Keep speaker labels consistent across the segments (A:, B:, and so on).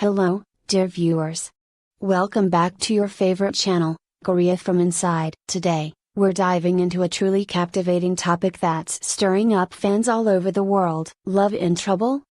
A: Hello, dear viewers. Welcome back to your favorite channel, Korea from Inside. Today, we're diving into a truly captivating topic that's stirring up fans all over the world. Love in trouble?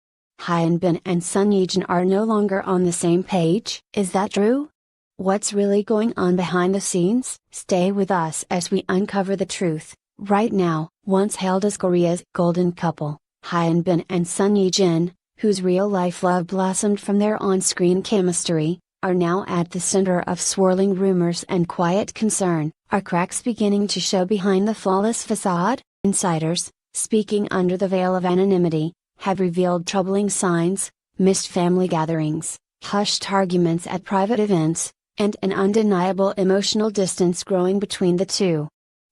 A: Hyun and Son Ye-jin are no longer on the same page. Is that true? What's really going on behind the scenes? Stay with us as we uncover the truth. Right now, once hailed as Korea's golden couple, Hyun and Son Ye-jin, whose real-life love blossomed from their on-screen chemistry, are now at the center of swirling rumors and quiet concern. Are cracks beginning to show behind the flawless facade? Insiders, speaking under the veil of anonymity, have revealed troubling signs: missed family gatherings, hushed arguments at private events, and an undeniable emotional distance growing between the two.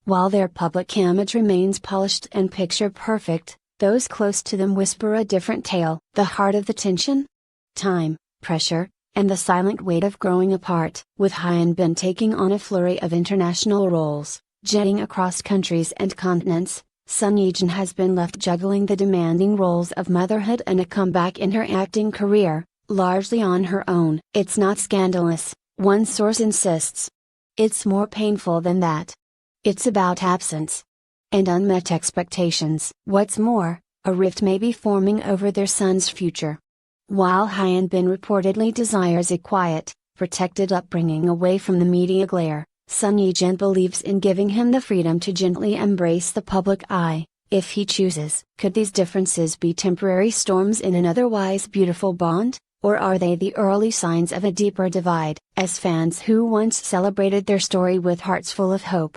A: While their public image remains polished and picture-perfect, those close to them whisper a different tale. The heart of the tension? Time, pressure, and the silent weight of growing apart. With Hyun taking on a flurry of international roles, jetting across countries and continents, Son Ye-jin has been left juggling the demanding roles of motherhood and a comeback in her acting career, largely on her own. It's not scandalous, one source insists. It's more painful than that. It's about absence and unmet expectations. What's more, a rift may be forming over their son's future. While Hyun reportedly desires a quiet, protected upbringing away from the media glare, Son Ye-jin believes in giving him the freedom to gently embrace the public eye, if he chooses. Could these differences be temporary storms in an otherwise beautiful bond, or are they the early signs of a deeper divide? As fans who once celebrated their story with hearts full of hope,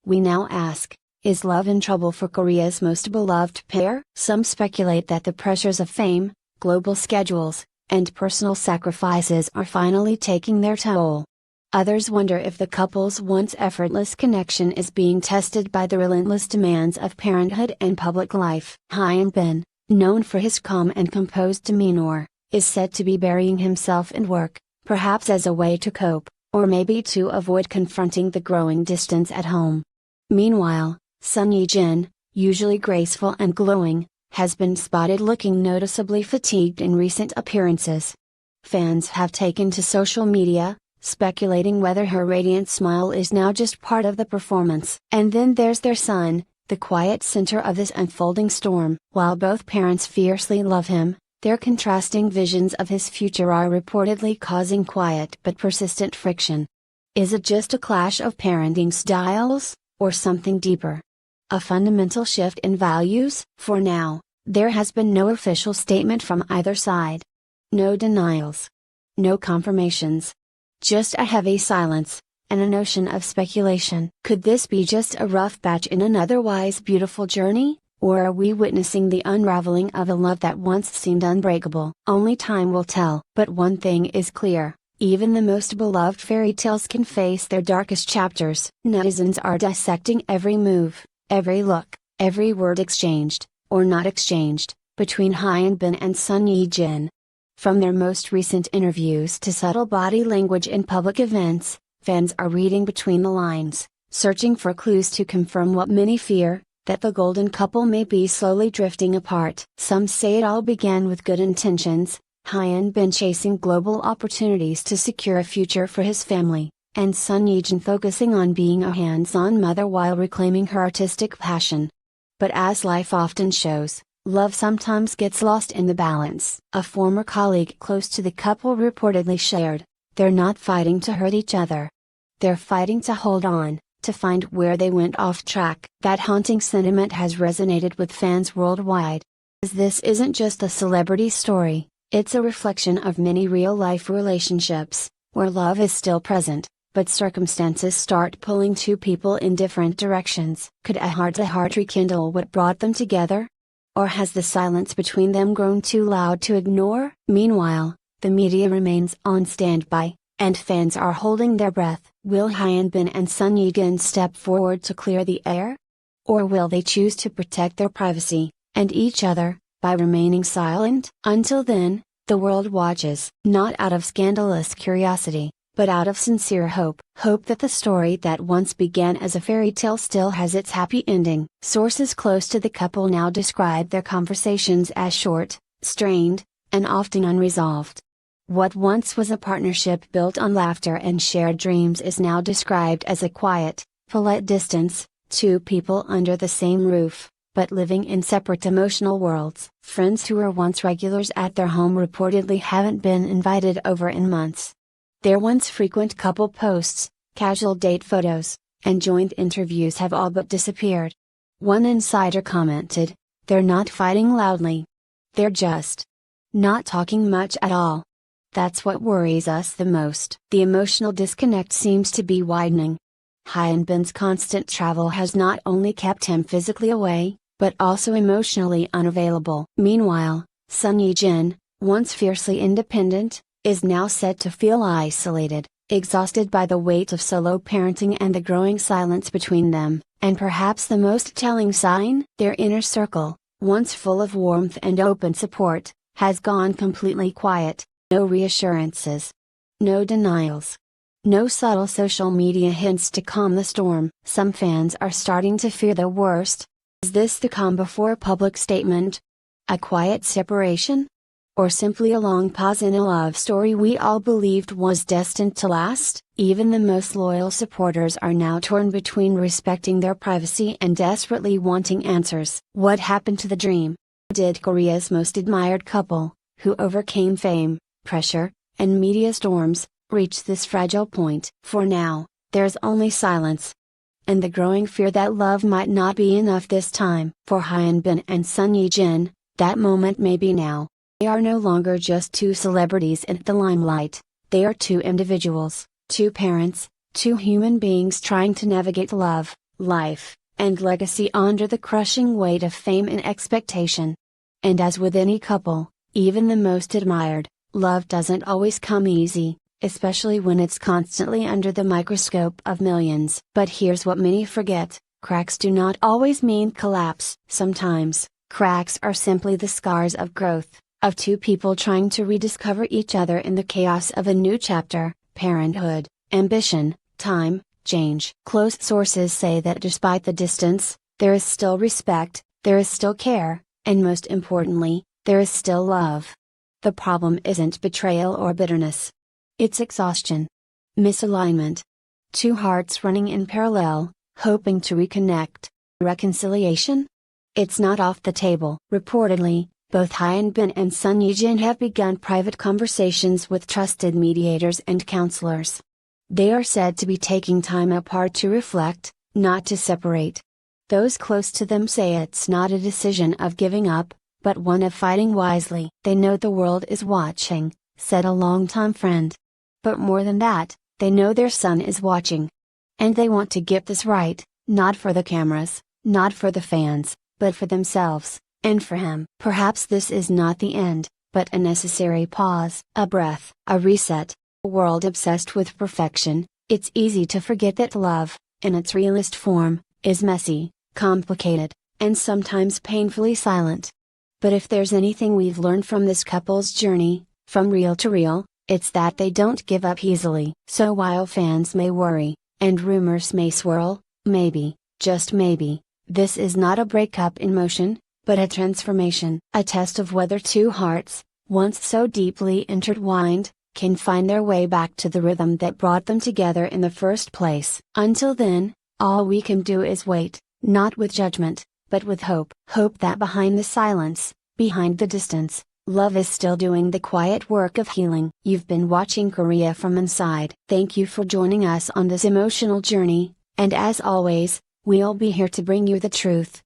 A: we now ask, is love in trouble for Korea's most beloved pair? Some speculate that the pressures of fame, global schedules, and personal sacrifices are finally taking their toll. Others wonder if the couple's once effortless connection is being tested by the relentless demands of parenthood and public life. Hyun, known for his calm and composed demeanor, is said to be burying himself in work, perhaps as a way to cope, or maybe to avoid confronting the growing distance at home. Meanwhile, Son Ye-jin, usually graceful and glowing, has been spotted looking noticeably fatigued in recent appearances. Fans have taken to social media, speculating whether her radiant smile is now just part of the performance. And then there's their son, the quiet center of this unfolding storm. While both parents fiercely love him, their contrasting visions of his future are reportedly causing quiet but persistent friction. Is it just a clash of parenting styles, or something deeper? A fundamental shift in values? For now, there has been no official statement from either side. No denials. No confirmations. Just a heavy silence, and an ocean of speculation. Could this be just a rough patch in an otherwise beautiful journey, or are we witnessing the unraveling of a love that once seemed unbreakable? Only time will tell. But one thing is clear. Even the most beloved fairy tales can face their darkest chapters. Netizens are dissecting every move, every look, every word exchanged, or not exchanged, between Hyun and Son Ye-jin. From their most recent interviews to subtle body language in public events, fans are reading between the lines, searching for clues to confirm what many fear, that the golden couple may be slowly drifting apart. Some say it all began with good intentions, Hyun chasing global opportunities to secure a future for his family, and Son Ye-jin focusing on being a hands-on mother while reclaiming her artistic passion. But as life often shows, love sometimes gets lost in the balance. A former colleague close to the couple reportedly shared, they're not fighting to hurt each other. They're fighting to hold on, to find where they went off track. That haunting sentiment has resonated with fans worldwide. As this isn't just a celebrity story, it's a reflection of many real-life relationships, where love is still present, but circumstances start pulling two people in different directions. Could a heart-to-heart rekindle what brought them together? Or has the silence between them grown too loud to ignore? Meanwhile, the media remains on standby, and fans are holding their breath. Will Hyun and Son Ye-jin step forward to clear the air? Or will they choose to protect their privacy, and each other, by remaining silent? Until then, the world watches, not out of scandalous curiosity, but out of sincere hope. Hope that the story that once began as a fairy tale still has its happy ending. Sources close to the couple now describe their conversations as short, strained, and often unresolved. What once was a partnership built on laughter and shared dreams is now described as a quiet, polite distance, two people under the same roof, but living in separate emotional worlds. Friends who were once regulars at their home reportedly haven't been invited over in months. Their once frequent couple posts, casual date photos, and joint interviews have all but disappeared. One insider commented, "They're not fighting loudly. They're just not talking much at all. That's what worries us the most." The emotional disconnect seems to be widening. Hyunbin's constant travel has not only kept him physically away, but also emotionally unavailable. Meanwhile, Son Ye-jin, once fiercely independent, is now said to feel isolated, exhausted by the weight of solo parenting and the growing silence between them, and perhaps the most telling sign, their inner circle, once full of warmth and open support, has gone completely quiet. No reassurances. No denials. No subtle social media hints to calm the storm. Some fans are starting to fear the worst. Is this the calm before a public statement? A quiet separation? Or simply a long pause in a love story we all believed was destined to last? Even the most loyal supporters are now torn between respecting their privacy and desperately wanting answers. What happened to the dream? Did Korea's most admired couple, who overcame fame, pressure, and media storms, reach this fragile point? For now, there's only silence. And the growing fear that love might not be enough this time. For Hyunbin and Son Ye-jin, that moment may be now. They are no longer just two celebrities in the limelight, they are two individuals, two parents, two human beings trying to navigate love, life, and legacy under the crushing weight of fame and expectation. And as with any couple, even the most admired, love doesn't always come easy, especially when it's constantly under the microscope of millions. But here's what many forget, cracks do not always mean collapse. Sometimes, cracks are simply the scars of growth, of two people trying to rediscover each other in the chaos of a new chapter, parenthood, ambition, time, change. Close sources say that despite the distance, there is still respect, there is still care, and most importantly, there is still love. The problem isn't betrayal or bitterness. It's exhaustion. Misalignment. Two hearts running in parallel, hoping to reconnect. Reconciliation? It's not off the table. Reportedly, both Hyunbin and Son Ye-jin have begun private conversations with trusted mediators and counselors. They are said to be taking time apart to reflect, not to separate. Those close to them say it's not a decision of giving up, but one of fighting wisely. They know the world is watching, said a longtime friend. But more than that, they know their son is watching. And they want to get this right, not for the cameras, not for the fans, but for themselves, and for him. Perhaps this is not the end, but a necessary pause, a breath, a reset. A world obsessed with perfection, it's easy to forget that love, in its realest form, is messy, complicated, and sometimes painfully silent. But if there's anything we've learned from this couple's journey, from real to real, it's that they don't give up easily. So while fans may worry, and rumors may swirl, maybe, just maybe, this is not a breakup in motion, but a transformation. A test of whether two hearts, once so deeply intertwined, can find their way back to the rhythm that brought them together in the first place. Until then, all we can do is wait, not with judgment, but with hope. Hope that behind the silence, behind the distance, love is still doing the quiet work of healing. You've been watching Korea from Inside. Thank you for joining us on this emotional journey, and as always, we'll be here to bring you the truth.